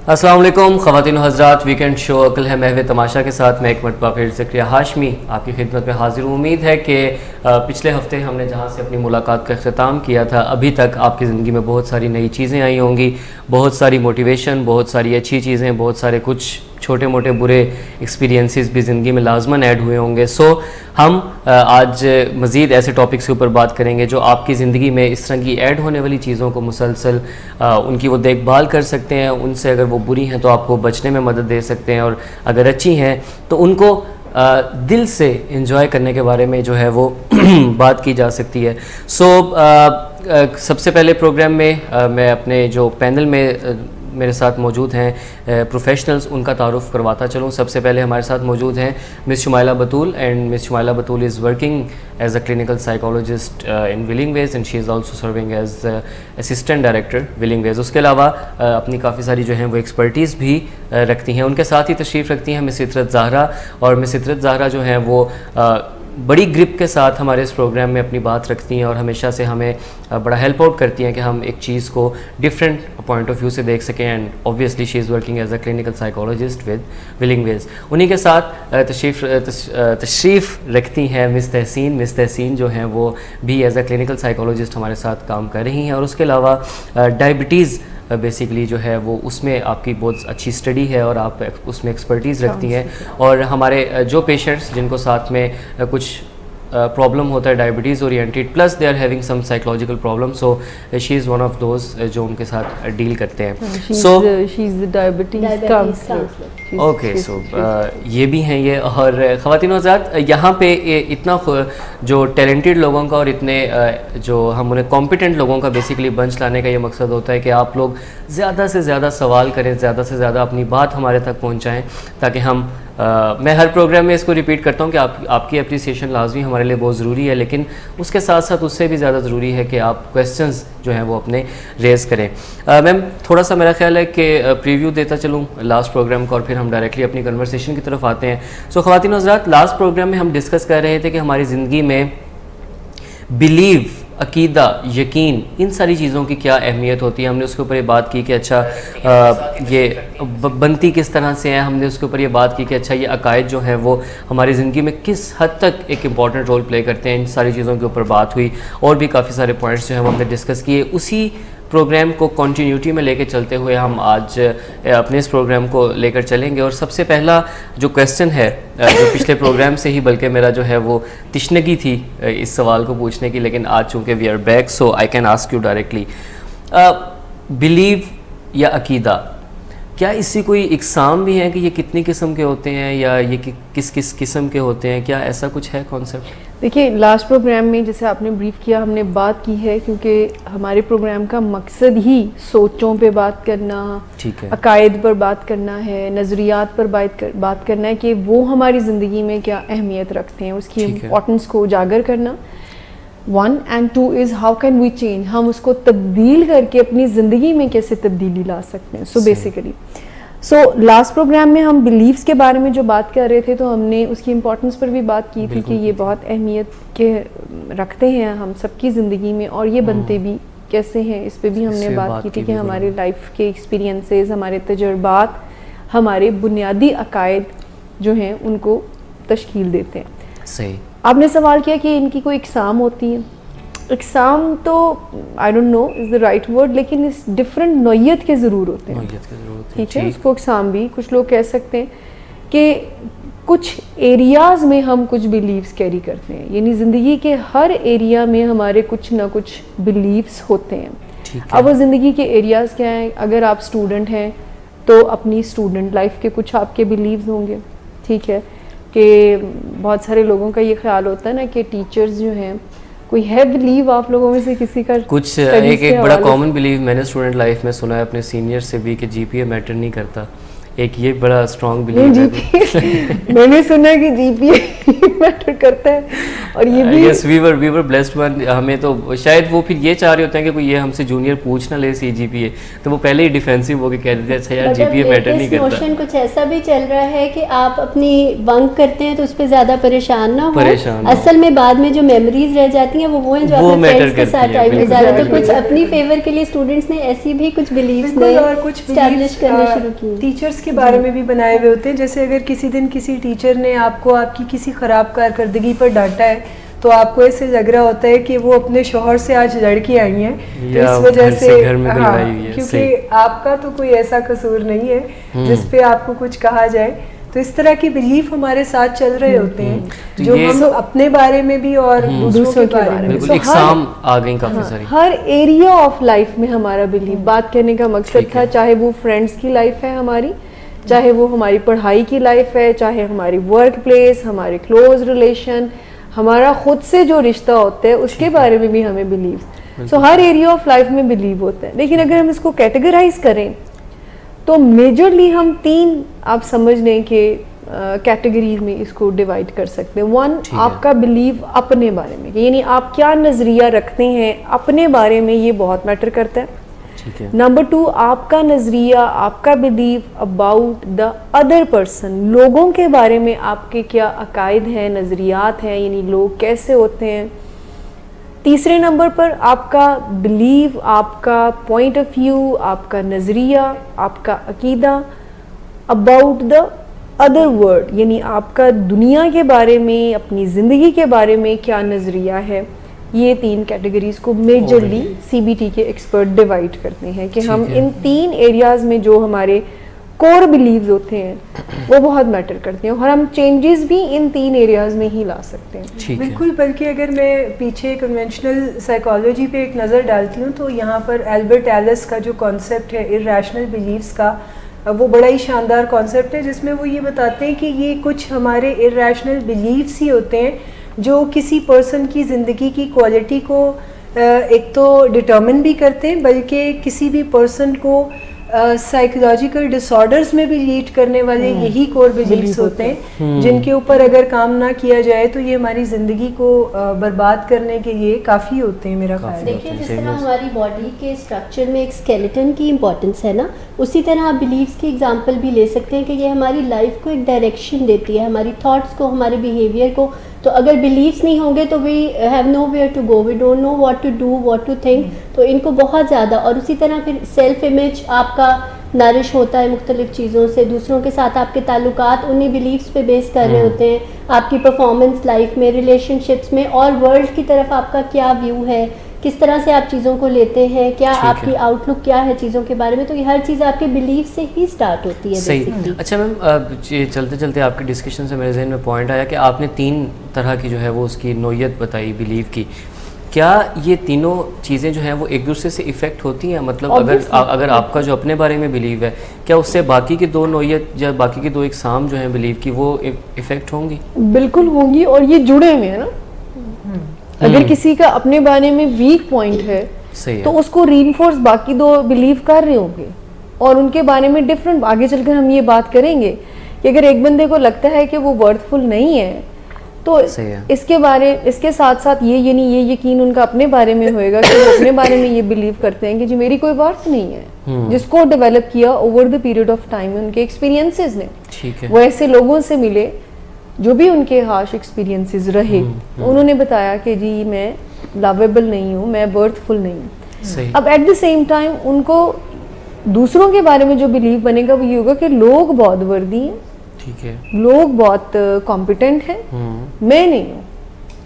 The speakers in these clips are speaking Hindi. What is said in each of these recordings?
अस्सलाम वालेकुम ख़वातीन हज़रात, वीकेंड शो अकल है महवे तमाशा के साथ मैं एक मरतबा फिर ज़करिया हाशमी आपकी खिदमत में हाजिर हूँ। उम्मीद है कि पिछले हफ्ते हमने जहाँ से अपनी मुलाकात का अख्ताम किया था, अभी तक आपकी ज़िंदगी में बहुत सारी नई चीज़ें आई होंगी, बहुत सारी मोटिवेशन, बहुत सारी अच्छी चीज़ें, बहुत सारे कुछ छोटे मोटे बुरे एक्सपीरियंसेस भी ज़िंदगी में लाजमन ऐड हुए होंगे। सो हम आज मज़ीद ऐसे टॉपिक्स के ऊपर बात करेंगे जो आपकी ज़िंदगी में इस तरह की ऐड होने वाली चीज़ों को मुसलसल उनकी वो देखभाल कर सकते हैं, उनसे अगर वो बुरी हैं तो आपको बचने में मदद दे सकते हैं, और अगर अच्छी हैं तो उनको दिल से एंजॉय करने के बारे में जो है वो बात की जा सकती है। सो सबसे पहले प्रोग्राम में मैं अपने जो पैनल में मेरे साथ मौजूद हैं प्रोफेशनल्स, उनका तारुफ करवाता चलूँ। सबसे पहले हमारे साथ मौजूद हैं miss Shumaila Batool, and miss Shumaila Batool is working as a clinical psychologist in Willing Ways, and she is also serving as assistant director Willing Ways. उसके अलावा अपनी काफ़ी सारी जो हैं वो एक्सपर्टीज़ भी रखती हैं। उनके साथ ही तशरीफ़ रखती हैं मिस इतरत ज़हरा, और मिस इतरत ज़हरा जो हैं वो बड़ी ग्रिप के साथ हमारे इस प्रोग्राम में अपनी बात रखती हैं और हमेशा से हमें बड़ा हेल्प आउट करती हैं कि हम एक चीज़ को डिफरेंट पॉइंट ऑफ व्यू से देख सकें। And obviously she is working as a clinical psychologist with Willing Ways. उन्हीं के साथ तशरीफ़ रखती हैं मिस तहसीन। मिस तहसीन जो हैं वो भी एज अ क्लिनिकल साइकोलॉजिस्ट हमारे साथ काम कर रही हैं, और उसके अलावा डायबिटीज़ बेसिकली जो है वो उसमें आपकी बहुत अच्छी स्टडी है और आप उसमें एक्सपर्टीज़ रखती हैं। और हमारे जो पेशेंट्स जिनको साथ में कुछ प्रॉब्लम होता है diabetes oriented, plus they are having some psychological problem, so she is one of those जो उनके साथ डील करते हैं। So she is the diabetes counsellor. Okay, so ये भी हैं ये। और ख़वातीन हज़रात, यहाँ पे इतना जो टैलेंटेड लोगों का और इतने जो हम उन्हें कॉम्पिटेंट लोगों का बेसिकली बंच लाने का ये मकसद होता है कि आप लोग ज़्यादा से ज़्यादा सवाल करें, ज़्यादा से ज़्यादा अपनी बात हमारे तक पहुँचाएँ, ताकि हम मैं हर प्रोग्राम में इसको रिपीट करता हूँ कि आपकी अप्रिसिएशन लाजमी हमारे लिए बहुत ज़रूरी है, लेकिन उसके साथ साथ उससे भी ज़्यादा ज़रूरी है कि आप क्वेश्चंस जो हैं वो अपने रेज़ करें। मैम, थोड़ा सा मेरा ख्याल है कि प्रीव्यू देता चलूँ लास्ट प्रोग्राम का, और फिर हम डायरेक्टली अपनी कन्वर्सेशन की तरफ आते हैं। सो ख़वातीन हज़रात, लास्ट प्रोग्राम में हम डिस्कस कर रहे थे कि हमारी ज़िंदगी में बिलीव, अकीदा, यकीन, इन सारी चीज़ों की क्या अहमियत होती है। हमने उसके ऊपर ये बात की कि अच्छा ये बनती किस तरह से है। हमने उसके ऊपर ये बात की कि अच्छा ये अकायद जो है वो हमारी ज़िंदगी में किस हद तक एक इम्पॉर्टेंट रोल प्ले करते हैं। इन सारी चीज़ों के ऊपर बात हुई, और भी काफ़ी सारे पॉइंट्स जो हैं वो हमने डिस्कस किए। उसी प्रोग्राम को कंटिन्यूटी में लेकर चलते हुए हम आज अपने इस प्रोग्राम को लेकर चलेंगे। और सबसे पहला जो क्वेश्चन है, जो पिछले प्रोग्राम से ही बल्कि मेरा जो है वो तिश्नगी थी इस सवाल को पूछने की, लेकिन आज चूँकि we are back, so I can ask you directly, believe या अकीदा, क्या इससे कोई इकसाम भी है कि ये कितनी किस्म के होते हैं, या ये किस किस किस्म के होते हैं? क्या ऐसा कुछ है कॉन्सेप्ट? देखिए, लास्ट प्रोग्राम में जैसे आपने ब्रीफ किया, हमने बात की है क्योंकि हमारे प्रोग्राम का मकसद ही सोचों पे बात करना, ठीक है, अकायद पर बात करना है, नज़रियात पर बात करना है कि वो हमारी ज़िंदगी में क्या अहमियत रखते हैं, उसकी इम्पोर्टेंस को उजागर करना। 1 and 2 is how can we change, हम उसको तब्दील करके अपनी ज़िंदगी में कैसे तब्दीली ला सकते हैं। सो बेसिकली लास्ट प्रोग्राम में हम बिलीव्स के बारे में जो बात कर रहे थे, तो हमने उसकी इम्पोर्टेंस पर भी बात की थी कि ये बहुत अहमियत के रखते हैं हम सबकी ज़िंदगी में, और ये बनते भी कैसे हैं, इस पर भी हमने बात की थी कि हमारे लाइफ के एक्सपीरियंसेस, हमारे तजुर्बात, हमारे बुनियादी अकायद जो हैं उनको तश्कील देते हैं। सही। आपने सवाल किया कि इनकी कोई इकसाम होती है। इकसाम तो I don't know is the right word, लेकिन इस डिफरेंट नौयत के ज़रूर होते हैं, ठीक है। उसको इकसाम भी कुछ लोग कह सकते हैं कि कुछ एरियाज़ में हम कुछ बिलीव्स कैरी करते हैं, यानी ज़िंदगी के हर एरिया में हमारे कुछ ना कुछ बिलीव्स होते हैं। अब वो ज़िंदगी के एरियाज़ क्या हैं? अगर आप स्टूडेंट हैं तो अपनी स्टूडेंट लाइफ के कुछ आपके बिलीव्स होंगे, ठीक है, कि बहुत सारे लोगों का ये ख्याल होता है ना कि टीचर्स जो हैं, कोई है बिलीव आप लोगों में से किसी का? कुछ एक बड़ा कॉमन बिलीव मैंने स्टूडेंट लाइफ में सुना है अपने सीनियर से भी कि जीपीए मैटर नहीं करता, एक ये बड़ा स्ट्रॉन्ग बिलीव है। मैंने सुना कि जीपीए मैटर करता है, और ये भी yes we were blessed one. हमें तो शायद वो फिर ये चाह रहे होते हैं कि कोई ये हमसे जूनियर पूछ ना ले सीजीपीए, तो वो पहले ही डिफेंसिव होकर कह देते हैं अच्छा यार जीपीए मैटर नहीं करता। नोशन कुछ ऐसा भी चल रहा है कि आप अपनी बंक करते हैं तो उस पर ज्यादा परेशान ना हो, असल में बाद में जो मेमोरीज रह जाती हैं वो हैं जो अपने फ्रेंड्स के साथ टाइम गुजारा। तो कुछ अपनी फेवर के लिए स्टूडेंट्स ने ऐसी भी कुछ बिलीव्स ने और कुछ एस्टैब्लिश करने शुरू किए। टीचर्स के बारे में भी बनाए हुए होते हैं, जैसे अगर किसी दिन किसी टीचर ने आपको आपकी किसी खराब कारकर्दगी पर डांटा है तो आपको ऐसे लग रहा होता है कि वो अपने शौहर से आज लड़की आई हैं, तो इस वजह से हाँ, क्योंकि आपका तो कोई ऐसा कसूर नहीं है जिस पे आपको कुछ कहा जाए। तो इस तरह की बिलीफ हमारे साथ चल रहे होते हैं तो जो हम अपने बारे में भी और दूसरों के बारे में। तो एग्जाम आ गई काफी सारी। हर एरिया ऑफ लाइफ में हमारा बिलीफ, बात करने का मकसद था, चाहे वो फ्रेंड्स की लाइफ है हमारी, चाहे वो हमारी पढ़ाई की लाइफ है, चाहे हमारी वर्क प्लेस, हमारे क्लोज रिलेशन, हमारा खुद से जो रिश्ता होता है उसके बारे में भी हमें believe. So her area of life में बिलीव होता है। लेकिन अगर हम इसको कैटेगराइज करें तो मेजरली हम 3 आप समझ लें कि कैटेगरीज में इसको डिवाइड कर सकते हैं। 1 आपका बिलीव अपने बारे में, यानी आप क्या नज़रिया रखते हैं अपने बारे में, ये बहुत मैटर करता है। नंबर 2 आपका नज़रिया, आपका believe about the other person, लोगों के बारे में आपके क्या अकायद हैं, नज़रियात हैं, यानी लोग कैसे होते हैं। तीसरे नंबर पर आपका बिलीव, आपका पॉइंट ऑफ व्यू, आपका नज़रिया, आपका अकीदा अबाउट द अदर वर्ल्ड, यानी आपका दुनिया के बारे में, अपनी ज़िंदगी के बारे में क्या नज़रिया है। ये 3 कैटेगरीज को मेजरली सीबीटी के एक्सपर्ट डिवाइड करते हैं कि हम इन 3 एरियाज में जो हमारे कोर बिलीव्स होते हैं वो बहुत मैटर करते हैं, और हम चेंजेस भी इन 3 एरियाज में ही ला सकते हैं। बिल्कुल, बल्कि अगर मैं पीछे कन्वेंशनल साइकोलॉजी पे एक नज़र डालती हूँ तो यहाँ पर एल्बर्ट एलिस का जो कॉन्सेप्ट है इर्रेशनल बिलीव्स का, वो बड़ा ही शानदार कॉन्सेप्ट है, जिसमें वो ये बताते हैं कि ये कुछ हमारे इर्रेशनल बिलीव्स ही होते हैं जो किसी पर्सन की ज़िंदगी की क्वालिटी को एक तो डिटर्मिन भी करते हैं, बल्कि किसी भी पर्सन को साइकोलॉजिकल डिसऑर्डर्स में भी लीड करने वाले यही कोर बिलीव्स होते हैं, जिनके ऊपर अगर काम ना किया जाए तो ये हमारी ज़िंदगी को बर्बाद करने के लिए काफ़ी होते हैं मेरा ख्याल। देखिए जिस तरह हमारी बॉडी के स्ट्रक्चर में एक स्केलेटन की इम्पोर्टेंस है ना, उसी तरह आप बिलीव्स की एग्जांपल भी ले सकते हैं कि ये हमारी लाइफ को एक डायरेक्शन देती है, हमारी थॉट्स को, हमारे बिहेवियर को। तो अगर बिलीव्स नहीं होंगे तो we have nowhere to go, we don't know what to do, what to think. तो इनको बहुत ज़्यादा, और उसी तरह फिर सेल्फ इमेज आपका नरिश होता है मुख्तलिफ चीज़ों से, दूसरों के साथ आपके ताल्लुकात उन्हीं बिलीव्स पे बेस कर रहे होते हैं, आपकी परफॉर्मेंस लाइफ में, रिलेशनशिप्स में, और वर्ल्ड की तरफ आपका क्या व्यू है, किस तरह से आप चीज़ों को लेते हैं, क्या आपकी आउटलुक क्या है चीज़ों के बारे में। तो ये हर चीज़ आपके बिलीव से ही स्टार्ट होती है। सही। अच्छा मैम, चलते चलते आपके डिस्कशन से मेरे जहन में पॉइंट आया कि आपने 3 तरह की जो है वो उसकी नोयत बताई बिलीव की। क्या ये तीनों चीज़ें जो हैं वो एक दूसरे से इफ़ेक्ट होती हैं? मतलब अगर आपका जो अपने बारे में बिलीव है, क्या उससे बाकी की 2 नोयत या बाकी की 2 इकसाम जो हैं बिलीव की वो इफ़ेक्ट होंगी? बिल्कुल होंगी, और ये जुड़े हुए हैं ना। अगर किसी का अपने बारे में वीक पॉइंट है तो उसको रीइंफोर्स बाकी 2 बिलीव कर रहे होंगे, और उनके बारे में डिफरेंट आगे चलकर हम ये बात करेंगे कि अगर एक बंदे को लगता है कि वो वर्थफुल नहीं है तो इसके साथ साथ ये यकीन उनका अपने बारे में होएगा कि वो अपने बारे में ये बिलीव करते हैं कि जी मेरी कोई वर्थ नहीं है, जिसको डेवलप किया over the period of time उनके एक्सपीरियंसेस ने। वो ऐसे लोगों से मिले जो भी उनके हार्श एक्सपीरियंसेस रहे, उन्होंने बताया कि जी मैं लवेबल नहीं हूँ, मैं बर्थफुल नहीं हूँ। अब एट द सेम टाइम उनको दूसरों के बारे में जो बिलीव बनेगा वो ये होगा कि लोग बहुत वर्दी हैं, ठीक है, लोग बहुत कॉम्पिटेंट हैं, मैं नहीं हूँ।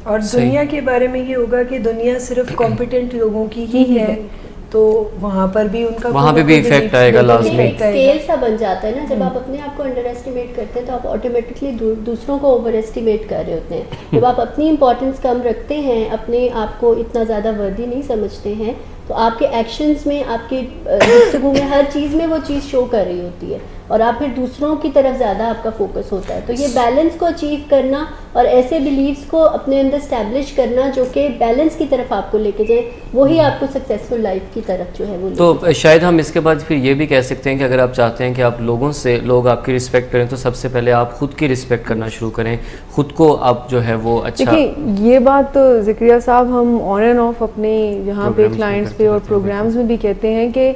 और दुनिया के बारे में ये होगा कि दुनिया सिर्फ कॉम्पिटेंट लोगों की ही है, तो वहाँ पर भी उनका वहाँ पे भी इफेक्ट आएगा लास्ट में। स्केल सा बन जाता है ना, जब आप अपने आप को अंडर एस्टिमेट करते हैं तो आप ऑटोमेटिकली दूसरों को ओवर एस्टिमेट कर रहे होते हैं। जब आप अपनी इंपॉर्टेंस कम रखते हैं, अपने आप को इतना ज़्यादा वर्दी नहीं समझते हैं, तो आपके एक्शंस में, आपके गुफ्तगू में, हर चीज़ में वो चीज़ शो कर रही होती है और आप फिर दूसरों की तरफ ज़्यादा आपका फोकस होता है। तो ये बैलेंस को अचीव करना और ऐसे बिलीव्स को अपने अंदर स्टैब्लिश करना जो कि बैलेंस की तरफ आपको लेके जाए, वही आपको सक्सेसफुल लाइफ की तरफ जो है वो। तो शायद हम इसके बाद फिर ये भी कह सकते हैं कि अगर आप चाहते हैं कि आप लोग आपकी रिस्पेक्ट करें, तो सबसे पहले आप खुद की रिस्पेक्ट करना शुरू करें, खुद को आप जो है वो अच्छा। देखिए ये बात तो ज़िक्रिया साहब हम ऑन एंड ऑफ अपने यहाँ पे क्लाइंट्स पे और प्रोग्राम्स में भी कहते हैं कि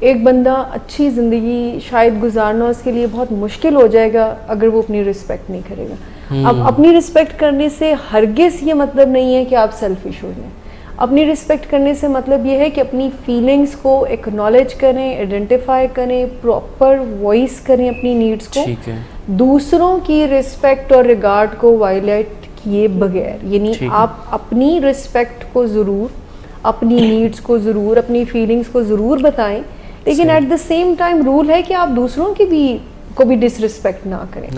एक बंदा अच्छी ज़िंदगी शायद गुजारना उसके लिए बहुत मुश्किल हो जाएगा अगर वो अपनी रिस्पेक्ट नहीं करेगा। अब अपनी रिस्पेक्ट करने से हरगिज़ ये मतलब नहीं है कि आप सेल्फिश हो जाएं। अपनी रिस्पेक्ट करने से मतलब ये है कि अपनी फीलिंग्स को एक्नॉलेज करें, आइडेंटिफाई करें, प्रॉपर वॉइस करें अपनी नीड्स को, दूसरों की रिस्पेक्ट और रिगार्ड को वायलेट किए बगैर। यानी आप अपनी रिस्पेक्ट को ज़रूर, अपनी नीड्स को ज़रूर, अपनी फीलिंग्स को ज़रूर बताएं, लेकिन at the same time rule है कि आप दूसरों की भी डिसरिस्पेक्ट ना करें।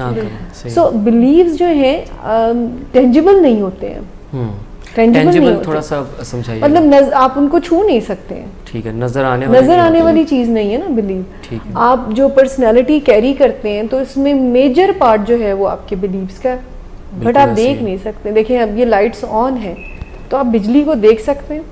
सो बिलीव्स जो हैं टेंजिबल नहीं होते हैं। टेंजिबल थोड़ा सा समझाइए। मतलब आप उनको छू नहीं सकते हैं। ठीक है, नजर आने वाली चीज़ नहीं है ना बिलीव। ठीक है। आप जो पर्सनालिटी कैरी करते हैं तो इसमें मेजर पार्ट जो है वो आपके बिलीव्स का, बट आप देख नहीं सकते। देखिए अब ये लाइट्स ऑन है तो आप बिजली को देख सकते हैं,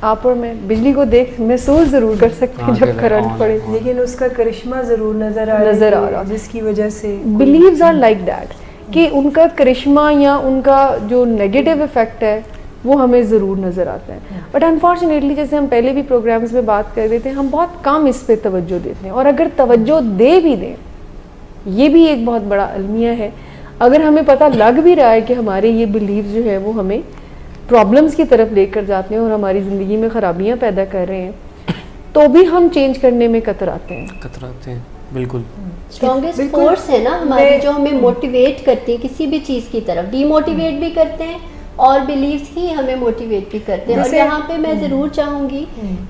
आप और मैं बिजली को देख महसूस जरूर कर सकते हैं जब करंट पड़े, लेकिन उसका करिश्मा जरूर नजर आ रहा है जिसकी वजह से बिलीव्स आर लाइक दैट कि उनका करिश्मा या उनका जो नेगेटिव इफेक्ट है वो हमें ज़रूर नज़र आता है। बट अनफॉर्चुनेटली जैसे हम पहले भी प्रोग्राम्स में बात कर रहे थे, हम बहुत कम इस पे तवज्जो देते हैं, और अगर तवज्जो दे भी दें, ये भी एक बहुत बड़ा अलमिया है। अगर हमें पता लग भी रहा है कि हमारे ये बिलीव्स जो है वो हमें प्रॉब्लम्स की तरफ लेकर जाते हैं और हमारी ज़िंदगी में ख़राबियाँ पैदा कर रहे हैं, तो भी हम चेंज करने में कतराते हैं। बिल्कुल स्ट्रॉन्गेस्ट फोर्स है ना हमारे, जो हमें मोटिवेट करती है किसी भी चीज़ की तरफ, डीमोटिवेट भी करते हैं और बिलीव्स ही हमें मोटिवेट भी करते हैं। और यहाँ पे मैं ज़रूर चाहूँगी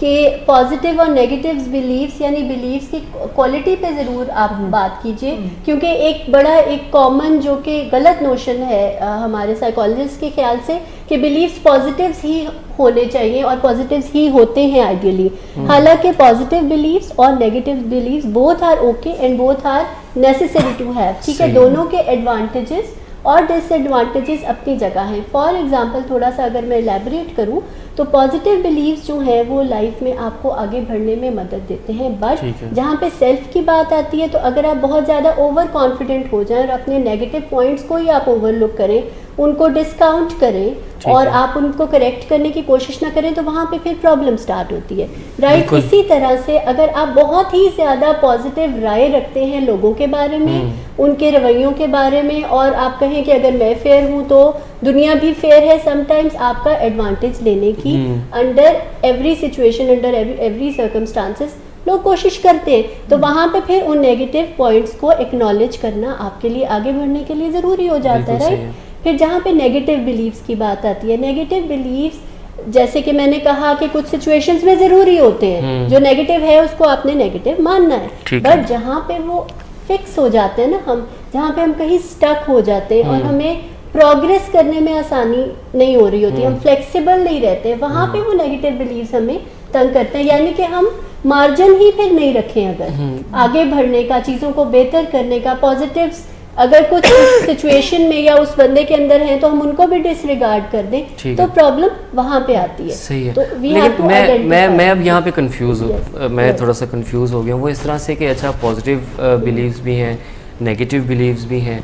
कि पॉजिटिव और नेगेटिव बिलीव्स यानी बिलीव्स की क्वालिटी पे ज़रूर आप बात कीजिए, क्योंकि एक कॉमन जो कि गलत नोशन है हमारे साइकोलॉजिस्ट के ख्याल से कि बिलीव्स पॉजिटिव्स ही होने चाहिए और पॉजिटिव्स ही होते हैं आइडियली। हालांकि पॉजिटिव बिलीव्स और negative beliefs both are okay and both are necessary to have. ठीक है, दोनों के एडवांटेजेस और डिसएडवांटेजेस अपनी जगह हैं। फॉर एग्जांपल थोड़ा सा अगर मैं एलैबोरेट करूं तो पॉजिटिव बिलीव्स जो हैं वो लाइफ में आपको आगे बढ़ने में मदद देते हैं, बट जहाँ पे सेल्फ की बात आती है तो अगर आप बहुत ज़्यादा ओवर कॉन्फिडेंट हो जाएं और अपने नेगेटिव पॉइंट्स को ही आप ओवरलुक करें, उनको डिस्काउंट करें और आप उनको करेक्ट करने की कोशिश ना करें, तो वहाँ पे फिर प्रॉब्लम स्टार्ट होती है। राइट, इसी तरह से अगर आप बहुत ही ज़्यादा पॉजिटिव राय रखते हैं लोगों के बारे में, उनके रवैयों के बारे में, और आप कहें कि अगर मैं फेयर हूँ तो दुनिया भी फेयर है, समटाइम्स आपका एडवांटेज लेने की under every situation, under every circumstances लोग कोशिश करते हैं, तो वहाँ पे फिर उन नेगेटिव पॉइंट्स को एक्नॉलेज करना आपके लिए आगे बढ़ने के लिए ज़रूरी हो जाता है। राइट, फिर जहाँ पे नेगेटिव बिलीव्स की बात आती है, नेगेटिव बिलीव्स जैसे कि मैंने कहा कि कुछ सिचुएशंस में ज़रूरी होते हैं, जो नेगेटिव है उसको आपने नेगेटिव मानना है, बट जहाँ पे वो फिक्स हो जाते हैं ना, हम जहाँ पे हम कहीं स्टक हो जाते हैं और हमें प्रोग्रेस करने में आसानी नहीं हो रही होती, हम फ्लेक्सिबल नहीं रहते, वहाँ पे वो नेगेटिव बिलीव्स हमें तंग करते हैं। यानी कि हम मार्जिन ही फिर नहीं रखें अगर आगे बढ़ने का, चीज़ों को बेहतर करने का, पॉजिटिव्स अगर कुछ सिचुएशन में या उस बंदे के अंदर है तो हम उनको भी डिसरिगार्ड कर दें, तो प्रॉब्लम वहाँ पे आती है। सही है, तो लेकिन मैं अब यहाँ पे कंफ्यूज हूँ, मैं थोड़ा सा कंफ्यूज हो गया हूँ वो इस तरह से कि अच्छा पॉजिटिव बिलीव्स भी हैं, नेगेटिव बिलीव्स भी हैं।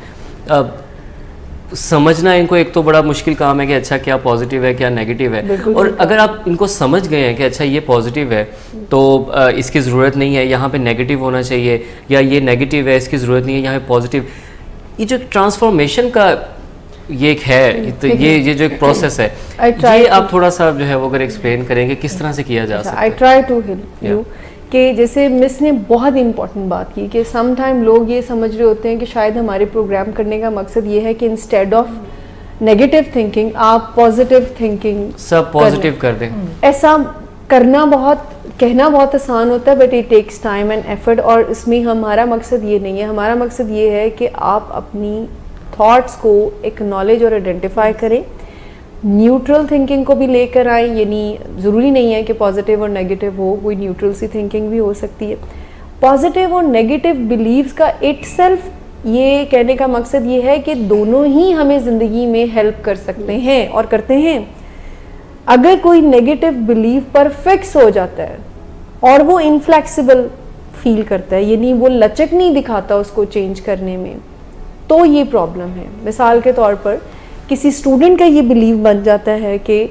अब समझना इनको एक तो बड़ा मुश्किल काम है कि अच्छा क्या पॉजिटिव है क्या नेगेटिव है, और अगर आप इनको समझ गए हैं कि अच्छा ये पॉजिटिव है तो इसकी ज़रूरत नहीं है, यहाँ पे नेगेटिव होना चाहिए, या ये नेगेटिव है इसकी ज़रूरत नहीं है यहाँ पे पॉजिटिव, ये जो ट्रांसफॉर्मेशन का ये एक है, तो ये जो एक प्रोसेस है, ये आप थोड़ा सा जो है वो अगर एक्सप्लेन करेंगे किस तरह से किया जा सकता है। I try to help you कि जैसे मिस ने बहुत इंपॉर्टेंट बात की कि सम टाइम लोग ये समझ रहे होते हैं कि शायद हमारे प्रोग्राम करने का मकसद ये है कि इंस्टेड ऑफ नेगेटिव थिंकिंग आप पॉजिटिव थिंकिंग सब पॉजिटिव कर दें। ऐसा करना कहना बहुत आसान होता है, but it takes time and effort, और इसमें हमारा मकसद ये नहीं है। हमारा मकसद ये है कि आप अपनी थॉट्स को एक्नॉलेज और आइडेंटिफाई करें, न्यूट्रल थिंकिंग को भी लेकर आए, यानी ज़रूरी नहीं है कि पॉजिटिव और नेगेटिव हो, कोई न्यूट्रल सी थिंकिंग भी हो सकती है। पॉजिटिव और नेगेटिव बिलीव्स का इटसेल्फ, ये कहने का मकसद ये है कि दोनों ही हमें ज़िंदगी में हेल्प कर सकते हैं और करते हैं। अगर कोई नेगेटिव बिलीव पर फिक्स हो जाता है और वो इनफ्लेक्सिबल फील करता है, यानी वो लचक नहीं दिखाता उसको चेंज करने में, तो ये प्रॉब्लम है। मिसाल के तौर पर किसी स्टूडेंट का ये बिलीव बन जाता है कि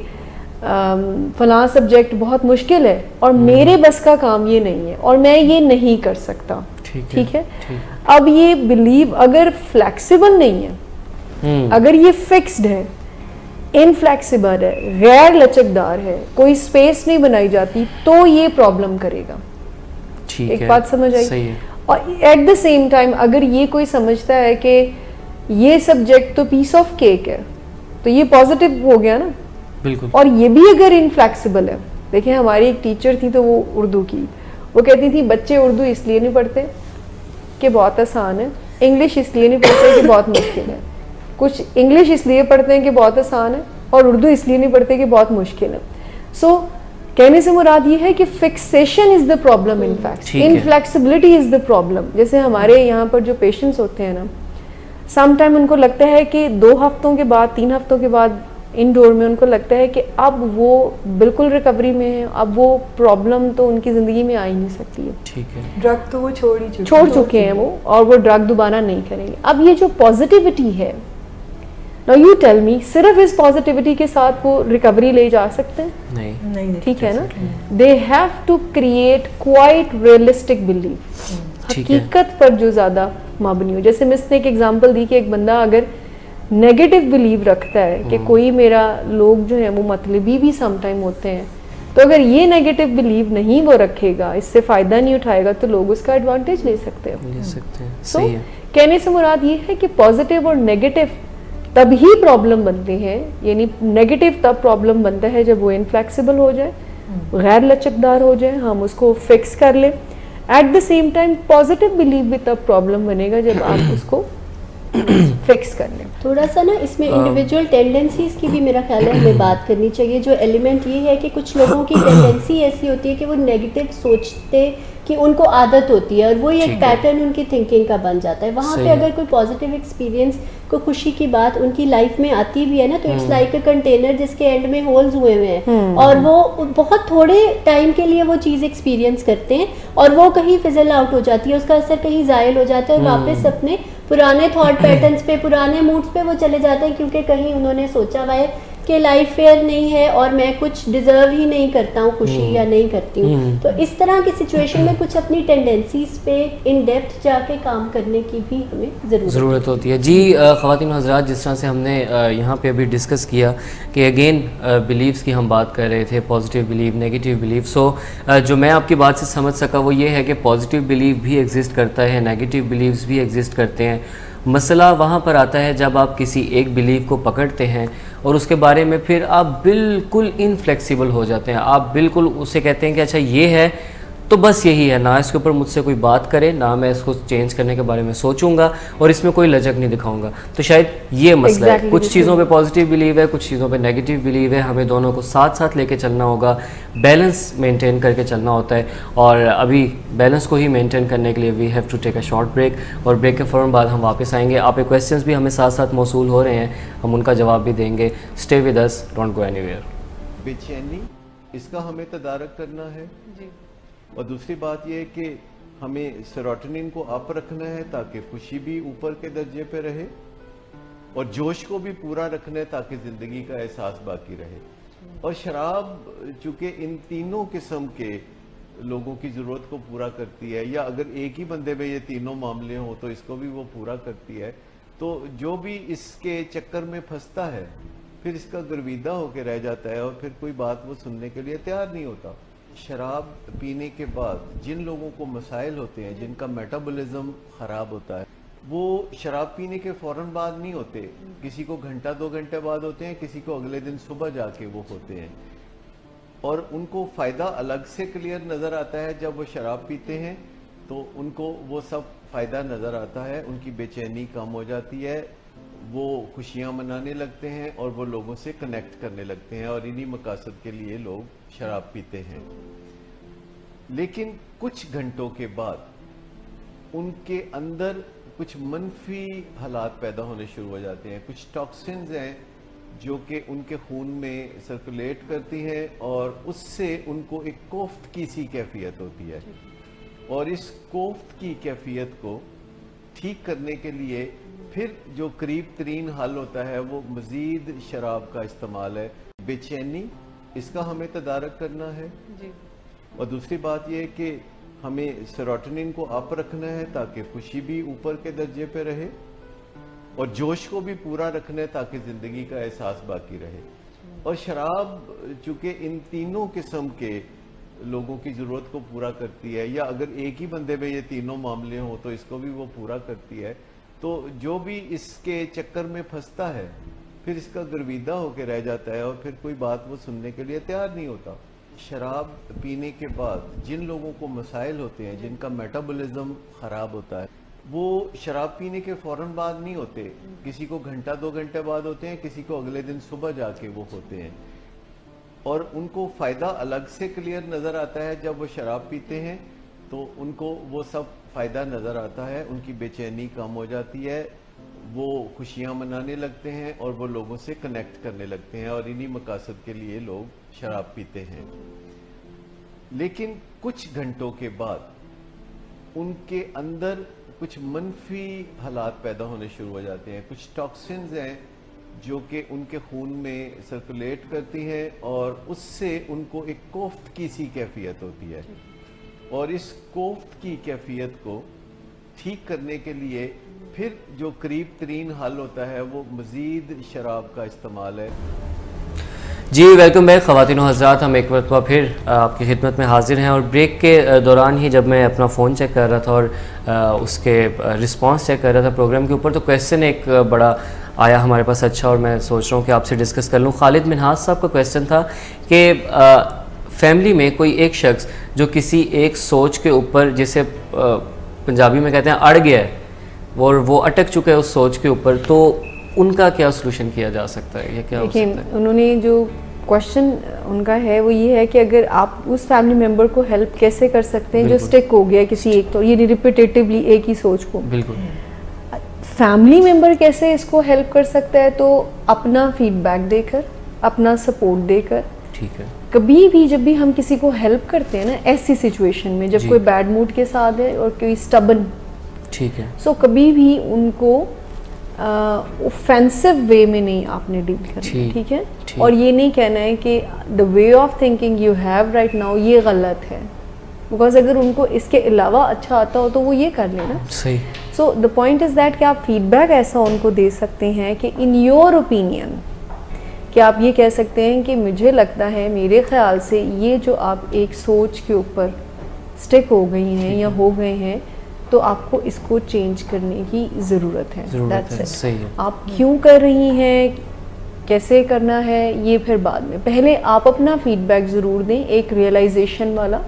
फलां सब्जेक्ट बहुत मुश्किल है और मेरे बस का काम ये नहीं है और मैं ये नहीं कर सकता, ठीक है। अब ये बिलीव अगर फ्लेक्सिबल नहीं है, अगर ये फिक्स्ड है, इनफ्लेक्सिबल है, गैर लचकदार है, कोई स्पेस नहीं बनाई जाती, तो ये प्रॉब्लम करेगा। एक बात समझ आई? सही है। और एट द सेम टाइम अगर ये कोई समझता है कि ये सब्जेक्ट तो पीस ऑफ केक है, तो ये पॉजिटिव हो गया ना। बिल्कुल। और ये भी अगर इनफ्लेक्सिबल है, देखिए हमारी एक टीचर थी तो वो उर्दू की, वो कहती थी बच्चे उर्दू इसलिए नहीं पढ़ते कि बहुत आसान है, इंग्लिश इसलिए नहीं पढ़ते कि बहुत मुश्किल है, कुछ इंग्लिश इसलिए पढ़ते हैं कि बहुत आसान है और उर्दू इसलिए नहीं पढ़ते कि बहुत मुश्किल है। सो कहने से मुराद ये है कि fixation is the problem, in fact inflexibility is the problem. जैसे हमारे यहाँ पर जो पेशेंट्स होते हैं ना, सम टाइम उनको लगता है कि 2 हफ्तों के बाद, 3 हफ्तों के बाद इंडोर में उनको लगता है कि अब वो बिल्कुल रिकवरी में है, अब वो प्रॉब्लम तो उनकी ज़िंदगी में आ ही नहीं सकती है। ठीक है। ड्रग तो वो छोड़ चुके हैं वो, और वो ड्रग दोबारा नहीं करेंगे। अब ये जो पॉजिटिविटी है, नाउ यू टेल मी, सिर्फ इस पॉजिटिविटी के साथ वो रिकवरी ले जा सकते हैं? नहीं। ठीक है ना। They have to create quite realistic belief, हकीकत पर जो ज़्यादा मबनी हो। जैसे मिस ने एक एग्जांपल दी कि एक बंदा अगर नेगेटिव बिलीव रखता है कि कोई मेरा, लोग जो है वो मतलबी भी सम टाइम होते हैं, तो अगर ये नेगेटिव बिलीव नहीं वो रखेगा, इससे फ़ायदा नहीं उठाएगा, तो लोग उसका एडवांटेज ले सकते हैं। सही है। कहने से मुराद ये है कि पॉजिटिव और नेगेटिव तभी प्रॉब्लम बनते हैं, यानी नेगेटिव तब प्रॉब्लम बनता है जब वो इनफ्लेक्सिबल हो जाए, गैर लचकदार हो जाए, हम उसको फिक्स कर लें। At the same time positive believe भी तब प्रॉब्लम बनेगा जब आप उसको फिक्स कर लें। थोड़ा सा ना इसमें इंडिविजुअल टेंडेंसीज की भी मेरा ख्याल है हमें बात करनी चाहिए। जो एलिमेंट ये है कि कुछ लोगों की टेंडेंसी ऐसी होती है कि वो नेगेटिव सोचते, कि उनको आदत होती है और वो एक पैटर्न उनकी थिंकिंग का बन जाता है। वहाँ पे अगर कोई पॉजिटिव एक्सपीरियंस, को खुशी की बात उनकी लाइफ में आती भी है ना, तो इट्स लाइक अ कंटेनर जिसके एंड में होल्स हुए हुए हैं और वो बहुत थोड़े टाइम के लिए वो चीज़ एक्सपीरियंस करते हैं और वो कहीं फिजल आउट हो जाती है, उसका असर कहीं ज़ायल हो जाता है और वापस अपने पुराने थॉट पैटर्न्स पे, पुराने मूड्स पे वो चले जाते हैं, क्योंकि कहीं उन्होंने सोचा हुआ है कि लाइफ फेयर नहीं है और मैं कुछ डिजर्व ही नहीं करता हूँ खुशी या नहीं करती हूँ। तो इस तरह की सिचुएशन में कुछ अपनी टेंडेंसीज पे इन डेप्थ जाके काम करने की भी हमें ज़रूरत होती है। जी ख़वातीन और हज़रात, जिस तरह से हमने यहाँ पे अभी डिस्कस किया कि अगेन बिलीव्स की हम बात कर रहे थे, पॉजिटिव बिलीव, नेगेटिव बिलीव। सो जो मैं आपकी बात से समझ सका वो ये है कि पॉजिटिव बिलीव भी एग्जिस्ट करता है, नेगेटिव बिलीव्स भी एग्जिस्ट करते हैं। मसला वहाँ पर आता है जब आप किसी एक बिलीव को पकड़ते हैं और उसके बारे में फिर आप बिल्कुल इनफ्लेक्सिबल हो जाते हैं, आप बिल्कुल उसे कहते हैं कि अच्छा ये है तो बस यही है, ना इसके ऊपर मुझसे कोई बात करे, ना मैं इसको चेंज करने के बारे में सोचूंगा और इसमें कोई लचक नहीं दिखाऊंगा। तो शायद ये मसला है। कुछ चीज़ों पे पॉजिटिव बिलीव है, कुछ चीज़ों पे नेगेटिव बिलीव है, हमें दोनों को साथ साथ लेके चलना होगा, बैलेंस मेंटेन करके चलना होता है। और अभी बैलेंस को ही मेंटेन करने के लिए we have to take a short break, और ब्रेक के फ़ौरन बाद हम वापस आएंगे। आपके क्वेश्चंस भी हमें साथ साथ मौसूल हो रहे हैं, हम उनका जवाब भी देंगे। Stay with us, don't go anywhere. बेचैनी, इसका हमें तदारक करना है जी। और दूसरी बात यह है कि हमें सेरोटोनिन को अप रखना है ताकि खुशी भी ऊपर के दर्जे पे रहे, और जोश को भी पूरा रखना है ताकि जिंदगी का एहसास बाकी रहे। और शराब चूंकि इन तीनों किस्म के लोगों की जरूरत को पूरा करती है, या अगर एक ही बंदे में ये तीनों मामले हों तो इसको भी वो पूरा करती है, तो जो भी इसके चक्कर में फंसता है फिर इसका गर्विदा होकर रह जाता है और फिर कोई बात वो सुनने के लिए तैयार नहीं होता। शराब पीने के बाद जिन लोगों को मसाइल होते हैं, जिनका मेटाबॉलिज्म खराब होता है, वो शराब पीने के फौरन बाद नहीं होते, किसी को घंटा 2 घंटे बाद होते हैं, किसी को अगले दिन सुबह जाके वो होते हैं। और उनको फायदा अलग से क्लियर नजर आता है जब वो शराब पीते हैं, तो उनको वो सब फायदा नजर आता है, उनकी बेचैनी कम हो जाती है, वो खुशियां मनाने लगते हैं और वो लोगों से कनेक्ट करने लगते हैं और इन्हीं मकासद के लिए लोग शराब पीते हैं। लेकिन कुछ घंटों के बाद उनके अंदर कुछ मनफी हालात पैदा होने शुरू हो जाते हैं। कुछ टॉक्सिन्स हैं जो कि उनके खून में सर्कुलेट करती हैं और उससे उनको एक कोफ्त की सी कैफियत होती है। और इस कोफ्त की कैफियत को ठीक करने के लिए फिर जो करीब तरीन हल होता है वो मज़ीद शराब का इस्तेमाल है। बेचैनी, इसका हमें तदारक करना है जी। और दूसरी बात यह है कि हमें सेरोटोनिन को अप रखना है ताकि खुशी भी ऊपर के दर्जे पे रहे और जोश को भी पूरा रखना है ताकि ज़िंदगी का एहसास बाकी रहे। और शराब चूँकि इन तीनों किस्म के लोगों की ज़रूरत को पूरा करती है, या अगर एक ही बंदे में ये तीनों मामले हों तो इसको भी वो पूरा करती है, तो जो भी इसके चक्कर में फंसता है फिर इसका गर्विदा होकर रह जाता है और फिर कोई बात वो सुनने के लिए तैयार नहीं होता। शराब पीने के बाद जिन लोगों को मसाइल होते हैं, जिनका मेटाबॉलिज्म ख़राब होता है, वो शराब पीने के फ़ौरन बाद नहीं होते। किसी को घंटा 2 घंटे बाद होते हैं, किसी को अगले दिन सुबह जाके वो होते हैं। और उनको फ़ायदा अलग से क्लियर नज़र आता है। जब वो शराब पीते हैं तो उनको वो सब फ़ायदा नज़र आता है, उनकी बेचैनी कम हो जाती है, वो खुशियाँ मनाने लगते हैं और वो लोगों से कनेक्ट करने लगते हैं और इन्हीं मकासद के लिए लोग शराब पीते हैं। लेकिन कुछ घंटों के बाद उनके अंदर कुछ मनफी हालात पैदा होने शुरू हो जाते हैं। कुछ टॉक्सिन्स हैं जो कि उनके खून में सर्कुलेट करती हैं और उससे उनको एक कोफ्त की सी कैफियत होती है। और इस कोफ्त की कैफियत को ठीक करने के लिए फिर जो करीब तरीन हल होता है वो मज़ीद शराब का इस्तेमाल है। जी वेलकम बैक ख़वातीन और हज़रात, हम एक मरतबा फिर आपकी खिदमत में हाजिर हैं। और ब्रेक के दौरान ही जब मैं अपना फ़ोन चेक कर रहा था और उसके रिस्पांस चेक कर रहा था प्रोग्राम के ऊपर, तो क्वेश्चन एक बड़ा आया हमारे पास अच्छा, और मैं सोच रहा हूँ कि आपसे डिस्कस कर लूँ। खालिद मिनहाज साहब का क्वेश्चन था कि फैमिली में कोई एक शख्स जो किसी एक सोच के ऊपर, जिसे पंजाबी में कहते हैं अड़ गया है, वो अटक चुका है उस सोच के ऊपर, तो उनका क्या सोल्यूशन किया जा सकता है? ये क्या हो सकता है? उन्होंने जो क्वेश्चन उनका है वो ये है कि अगर आप उस फैमिली मेम्बर को हेल्प कैसे कर सकते हैं जो स्टिक हो गया किसी एक, तो ये रिपीटेटिवली एक ही सोच को। बिल्कुल। फैमिली मेम्बर कैसे इसको हेल्प कर सकता है? तो अपना फीडबैक देकर, अपना सपोर्ट देकर। ठीक है। कभी भी जब भी हम किसी को हेल्प करते हैं ना ऐसी सिचुएशन में, जब कोई बैड मूड के साथ है और कोई स्टबन, ठीक है, सो कभी भी उनको ऑफेंसिव वे में नहीं आपने डील करना। ठीक है। और ये नहीं कहना है कि the way of thinking you have right now ये गलत है, बिकॉज अगर उनको इसके अलावा अच्छा आता हो तो वो ये कर लेना। सही। So the point is that कि आप फीडबैक ऐसा उनको दे सकते हैं कि इन योर ओपिनियन, कि आप ये कह सकते हैं कि मुझे लगता है, मेरे ख्याल से ये जो आप एक सोच के ऊपर स्टिक हो गई हैं या हो गए हैं, तो आपको इसको चेंज करने की ज़रूरत है। सही है। आप क्यों कर रही हैं, कैसे करना है, ये फिर बाद में। पहले आप अपना फीडबैक ज़रूर दें, एक रियलाइजेशन वाला,